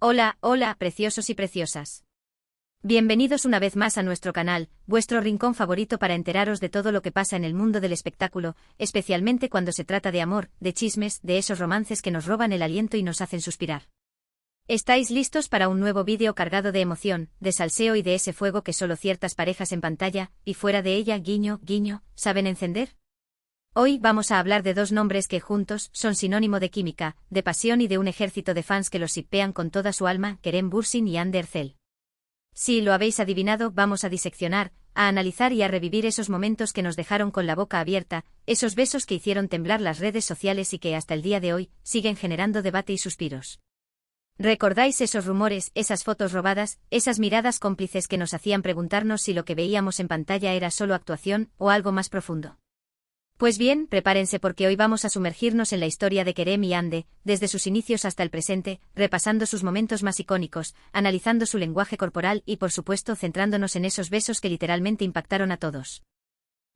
Hola, hola, preciosos y preciosas. Bienvenidos una vez más a nuestro canal, vuestro rincón favorito para enteraros de todo lo que pasa en el mundo del espectáculo, especialmente cuando se trata de amor, de chismes, de esos romances que nos roban el aliento y nos hacen suspirar. ¿Estáis listos para un nuevo vídeo cargado de emoción, de salseo y de ese fuego que solo ciertas parejas en pantalla, y fuera de ella, guiño, guiño, saben encender? Hoy vamos a hablar de dos nombres que juntos son sinónimo de química, de pasión y de un ejército de fans que los shippean con toda su alma, Kerem Bürsin y Hande Erçel. Si lo habéis adivinado, vamos a diseccionar, a analizar y a revivir esos momentos que nos dejaron con la boca abierta, esos besos que hicieron temblar las redes sociales y que hasta el día de hoy siguen generando debate y suspiros. ¿Recordáis esos rumores, esas fotos robadas, esas miradas cómplices que nos hacían preguntarnos si lo que veíamos en pantalla era solo actuación o algo más profundo? Pues bien, prepárense porque hoy vamos a sumergirnos en la historia de Kerem y Hande, desde sus inicios hasta el presente, repasando sus momentos más icónicos, analizando su lenguaje corporal y por supuesto centrándonos en esos besos que literalmente impactaron a todos.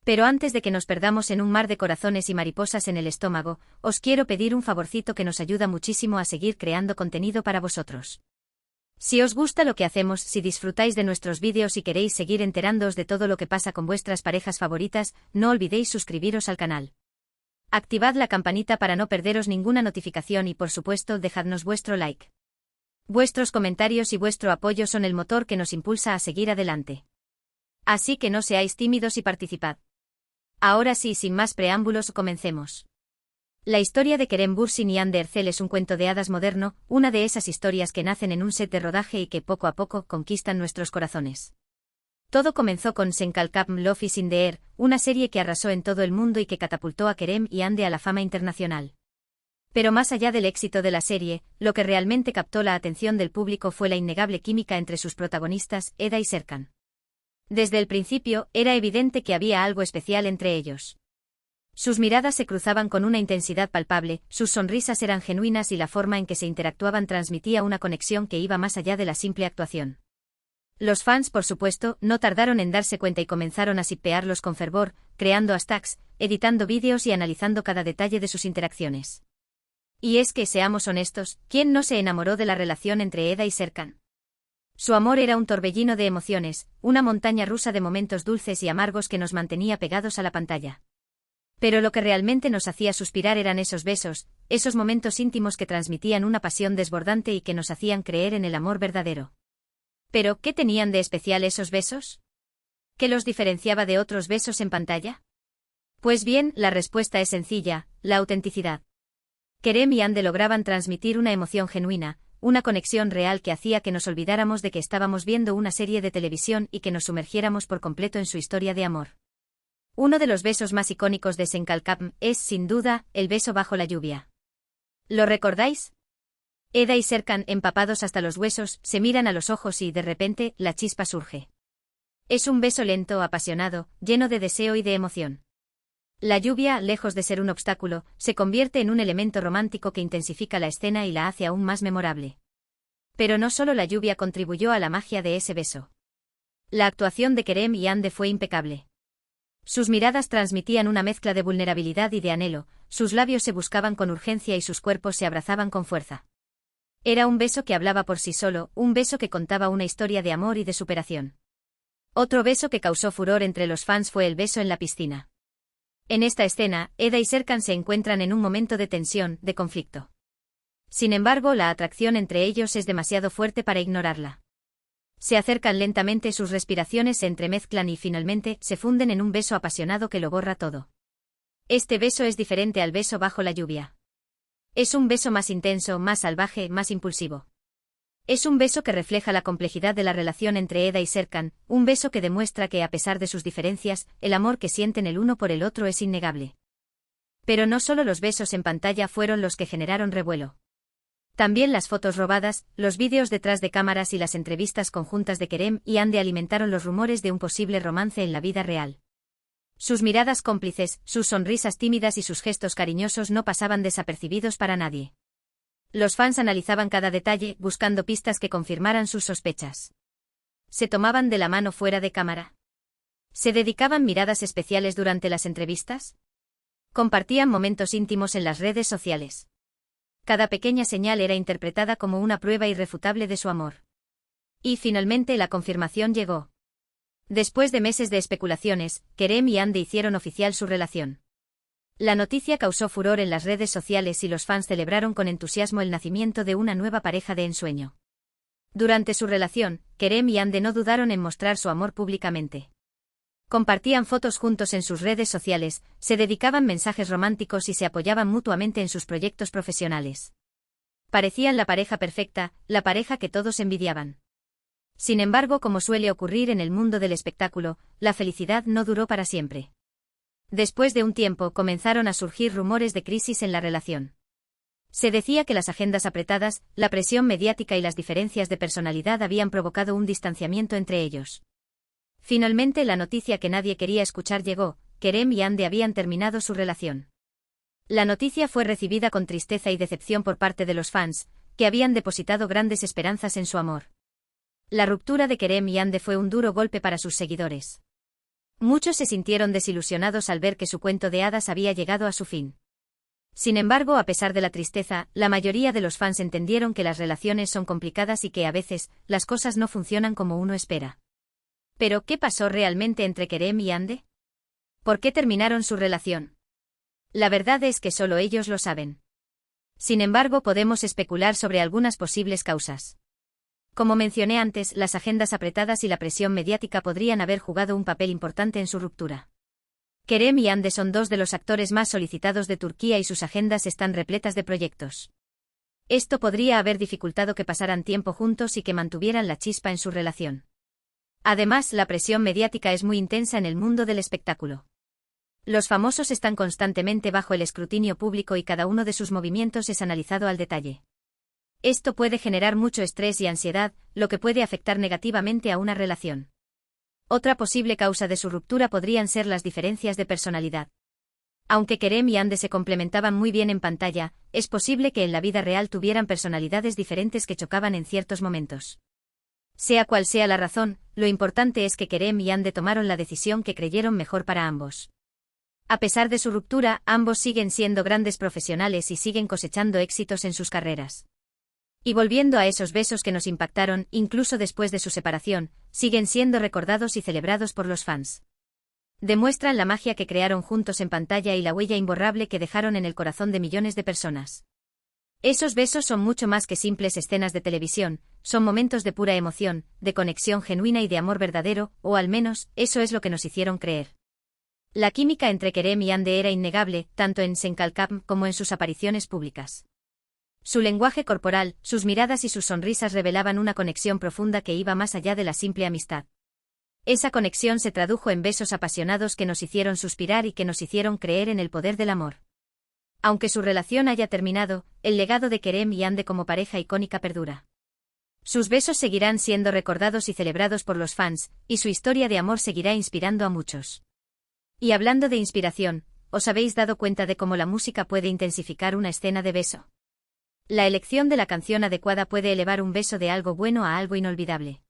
Pero antes de que nos perdamos en un mar de corazones y mariposas en el estómago, os quiero pedir un favorcito que nos ayuda muchísimo a seguir creando contenido para vosotros. Si os gusta lo que hacemos, si disfrutáis de nuestros vídeos y queréis seguir enterándoos de todo lo que pasa con vuestras parejas favoritas, no olvidéis suscribiros al canal. Activad la campanita para no perderos ninguna notificación y por supuesto dejadnos vuestro like. Vuestros comentarios y vuestro apoyo son el motor que nos impulsa a seguir adelante. Así que no seáis tímidos y participad. Ahora sí, sin más preámbulos, comencemos. La historia de Kerem Bürsin y Hande Erçel es un cuento de hadas moderno, una de esas historias que nacen en un set de rodaje y que poco a poco conquistan nuestros corazones. Todo comenzó con Sen Kalkam Love is in the Air, una serie que arrasó en todo el mundo y que catapultó a Kerem y Hande a la fama internacional. Pero más allá del éxito de la serie, lo que realmente captó la atención del público fue la innegable química entre sus protagonistas, Eda y Serkan. Desde el principio, era evidente que había algo especial entre ellos. Sus miradas se cruzaban con una intensidad palpable, sus sonrisas eran genuinas y la forma en que se interactuaban transmitía una conexión que iba más allá de la simple actuación. Los fans, por supuesto, no tardaron en darse cuenta y comenzaron a shippearlos con fervor, creando hashtags, editando vídeos y analizando cada detalle de sus interacciones. Y es que, seamos honestos, ¿quién no se enamoró de la relación entre Eda y Serkan? Su amor era un torbellino de emociones, una montaña rusa de momentos dulces y amargos que nos mantenía pegados a la pantalla. Pero lo que realmente nos hacía suspirar eran esos besos, esos momentos íntimos que transmitían una pasión desbordante y que nos hacían creer en el amor verdadero. ¿Pero qué tenían de especial esos besos? ¿Qué los diferenciaba de otros besos en pantalla? Pues bien, la respuesta es sencilla: la autenticidad. Kerem y Hande lograban transmitir una emoción genuina, una conexión real que hacía que nos olvidáramos de que estábamos viendo una serie de televisión y que nos sumergiéramos por completo en su historia de amor. Uno de los besos más icónicos de Sen Kalkam es, sin duda, el beso bajo la lluvia. ¿Lo recordáis? Eda y Serkan, empapados hasta los huesos, se miran a los ojos y, de repente, la chispa surge. Es un beso lento, apasionado, lleno de deseo y de emoción. La lluvia, lejos de ser un obstáculo, se convierte en un elemento romántico que intensifica la escena y la hace aún más memorable. Pero no solo la lluvia contribuyó a la magia de ese beso. La actuación de Kerem y Hande fue impecable. Sus miradas transmitían una mezcla de vulnerabilidad y de anhelo, sus labios se buscaban con urgencia y sus cuerpos se abrazaban con fuerza. Era un beso que hablaba por sí solo, un beso que contaba una historia de amor y de superación. Otro beso que causó furor entre los fans fue el beso en la piscina. En esta escena, Eda y Serkan se encuentran en un momento de tensión, de conflicto. Sin embargo, la atracción entre ellos es demasiado fuerte para ignorarla. Se acercan lentamente, sus respiraciones se entremezclan y finalmente se funden en un beso apasionado que lo borra todo. Este beso es diferente al beso bajo la lluvia. Es un beso más intenso, más salvaje, más impulsivo. Es un beso que refleja la complejidad de la relación entre Eda y Serkan, un beso que demuestra que a pesar de sus diferencias, el amor que sienten el uno por el otro es innegable. Pero no solo los besos en pantalla fueron los que generaron revuelo. También las fotos robadas, los vídeos detrás de cámaras y las entrevistas conjuntas de Kerem y Hande alimentaron los rumores de un posible romance en la vida real. Sus miradas cómplices, sus sonrisas tímidas y sus gestos cariñosos no pasaban desapercibidos para nadie. Los fans analizaban cada detalle, buscando pistas que confirmaran sus sospechas. ¿Se tomaban de la mano fuera de cámara? ¿Se dedicaban miradas especiales durante las entrevistas? ¿Compartían momentos íntimos en las redes sociales? Cada pequeña señal era interpretada como una prueba irrefutable de su amor. Y finalmente la confirmación llegó. Después de meses de especulaciones, Kerem y Ande hicieron oficial su relación. La noticia causó furor en las redes sociales y los fans celebraron con entusiasmo el nacimiento de una nueva pareja de ensueño. Durante su relación, Kerem y Ande no dudaron en mostrar su amor públicamente. Compartían fotos juntos en sus redes sociales, se dedicaban mensajes románticos y se apoyaban mutuamente en sus proyectos profesionales. Parecían la pareja perfecta, la pareja que todos envidiaban. Sin embargo, como suele ocurrir en el mundo del espectáculo, la felicidad no duró para siempre. Después de un tiempo comenzaron a surgir rumores de crisis en la relación. Se decía que las agendas apretadas, la presión mediática y las diferencias de personalidad habían provocado un distanciamiento entre ellos. Finalmente la noticia que nadie quería escuchar llegó: Kerem y Ande habían terminado su relación. La noticia fue recibida con tristeza y decepción por parte de los fans, que habían depositado grandes esperanzas en su amor. La ruptura de Kerem y Ande fue un duro golpe para sus seguidores. Muchos se sintieron desilusionados al ver que su cuento de hadas había llegado a su fin. Sin embargo, a pesar de la tristeza, la mayoría de los fans entendieron que las relaciones son complicadas y que a veces, las cosas no funcionan como uno espera. ¿Pero qué pasó realmente entre Kerem y Ande? ¿Por qué terminaron su relación? La verdad es que solo ellos lo saben. Sin embargo, podemos especular sobre algunas posibles causas. Como mencioné antes, las agendas apretadas y la presión mediática podrían haber jugado un papel importante en su ruptura. Kerem y Ande son dos de los actores más solicitados de Turquía y sus agendas están repletas de proyectos. Esto podría haber dificultado que pasaran tiempo juntos y que mantuvieran la chispa en su relación. Además, la presión mediática es muy intensa en el mundo del espectáculo. Los famosos están constantemente bajo el escrutinio público y cada uno de sus movimientos es analizado al detalle. Esto puede generar mucho estrés y ansiedad, lo que puede afectar negativamente a una relación. Otra posible causa de su ruptura podrían ser las diferencias de personalidad. Aunque Kerem y Ande se complementaban muy bien en pantalla, es posible que en la vida real tuvieran personalidades diferentes que chocaban en ciertos momentos. Sea cual sea la razón, lo importante es que Kerem y Ande tomaron la decisión que creyeron mejor para ambos. A pesar de su ruptura, ambos siguen siendo grandes profesionales y siguen cosechando éxitos en sus carreras. Y volviendo a esos besos que nos impactaron, incluso después de su separación, siguen siendo recordados y celebrados por los fans. Demuestran la magia que crearon juntos en pantalla y la huella imborrable que dejaron en el corazón de millones de personas. Esos besos son mucho más que simples escenas de televisión, son momentos de pura emoción, de conexión genuina y de amor verdadero, o al menos, eso es lo que nos hicieron creer. La química entre Kerem y Ande era innegable, tanto en Senkalkam como en sus apariciones públicas. Su lenguaje corporal, sus miradas y sus sonrisas revelaban una conexión profunda que iba más allá de la simple amistad. Esa conexión se tradujo en besos apasionados que nos hicieron suspirar y que nos hicieron creer en el poder del amor. Aunque su relación haya terminado, el legado de Kerem y Ande como pareja icónica perdura. Sus besos seguirán siendo recordados y celebrados por los fans, y su historia de amor seguirá inspirando a muchos. Y hablando de inspiración, ¿os habéis dado cuenta de cómo la música puede intensificar una escena de beso? La elección de la canción adecuada puede elevar un beso de algo bueno a algo inolvidable.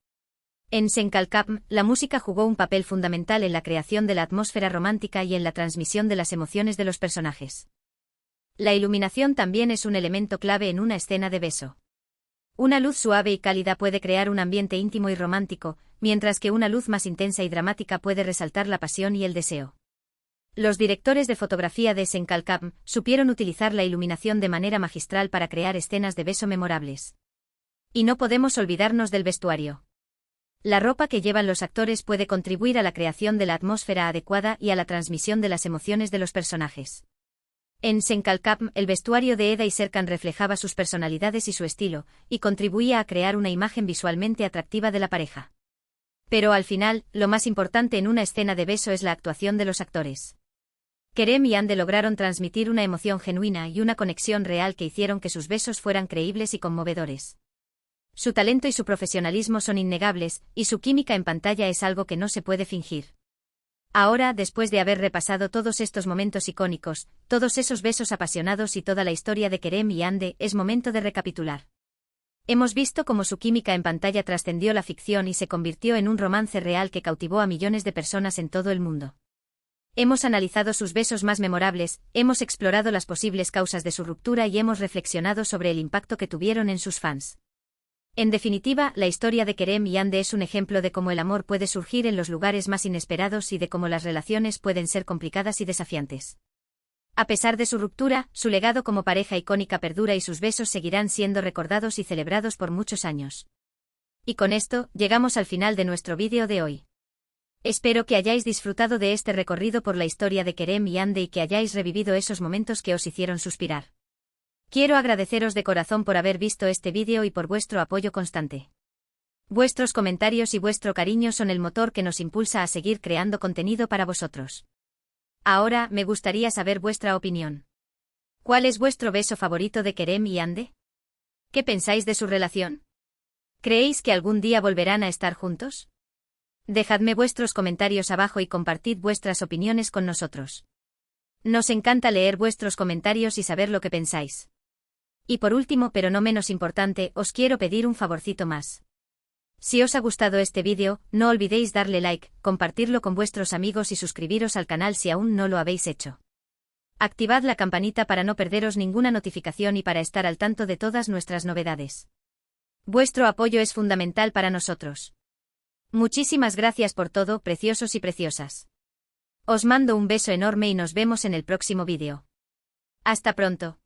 En Senkalkam, la música jugó un papel fundamental en la creación de la atmósfera romántica y en la transmisión de las emociones de los personajes. La iluminación también es un elemento clave en una escena de beso. Una luz suave y cálida puede crear un ambiente íntimo y romántico, mientras que una luz más intensa y dramática puede resaltar la pasión y el deseo. Los directores de fotografía de Senkalkam supieron utilizar la iluminación de manera magistral para crear escenas de beso memorables. Y no podemos olvidarnos del vestuario. La ropa que llevan los actores puede contribuir a la creación de la atmósfera adecuada y a la transmisión de las emociones de los personajes. En Senkalkam, el vestuario de Eda y Serkan reflejaba sus personalidades y su estilo, y contribuía a crear una imagen visualmente atractiva de la pareja. Pero al final, lo más importante en una escena de beso es la actuación de los actores. Kerem y Ande lograron transmitir una emoción genuina y una conexión real que hicieron que sus besos fueran creíbles y conmovedores. Su talento y su profesionalismo son innegables, y su química en pantalla es algo que no se puede fingir. Ahora, después de haber repasado todos estos momentos icónicos, todos esos besos apasionados y toda la historia de Kerem y Ande, es momento de recapitular. Hemos visto cómo su química en pantalla trascendió la ficción y se convirtió en un romance real que cautivó a millones de personas en todo el mundo. Hemos analizado sus besos más memorables, hemos explorado las posibles causas de su ruptura y hemos reflexionado sobre el impacto que tuvieron en sus fans. En definitiva, la historia de Kerem y Yandhi es un ejemplo de cómo el amor puede surgir en los lugares más inesperados y de cómo las relaciones pueden ser complicadas y desafiantes. A pesar de su ruptura, su legado como pareja icónica perdura y sus besos seguirán siendo recordados y celebrados por muchos años. Y con esto, llegamos al final de nuestro vídeo de hoy. Espero que hayáis disfrutado de este recorrido por la historia de Kerem y Yandhi y que hayáis revivido esos momentos que os hicieron suspirar. Quiero agradeceros de corazón por haber visto este vídeo y por vuestro apoyo constante. Vuestros comentarios y vuestro cariño son el motor que nos impulsa a seguir creando contenido para vosotros. Ahora, me gustaría saber vuestra opinión. ¿Cuál es vuestro beso favorito de Kerem y Yandhi? ¿Qué pensáis de su relación? ¿Creéis que algún día volverán a estar juntos? Dejadme vuestros comentarios abajo y compartid vuestras opiniones con nosotros. Nos encanta leer vuestros comentarios y saber lo que pensáis. Y por último, pero no menos importante, os quiero pedir un favorcito más. Si os ha gustado este vídeo, no olvidéis darle like, compartirlo con vuestros amigos y suscribiros al canal si aún no lo habéis hecho. Activad la campanita para no perderos ninguna notificación y para estar al tanto de todas nuestras novedades. Vuestro apoyo es fundamental para nosotros. Muchísimas gracias por todo, preciosos y preciosas. Os mando un beso enorme y nos vemos en el próximo vídeo. Hasta pronto.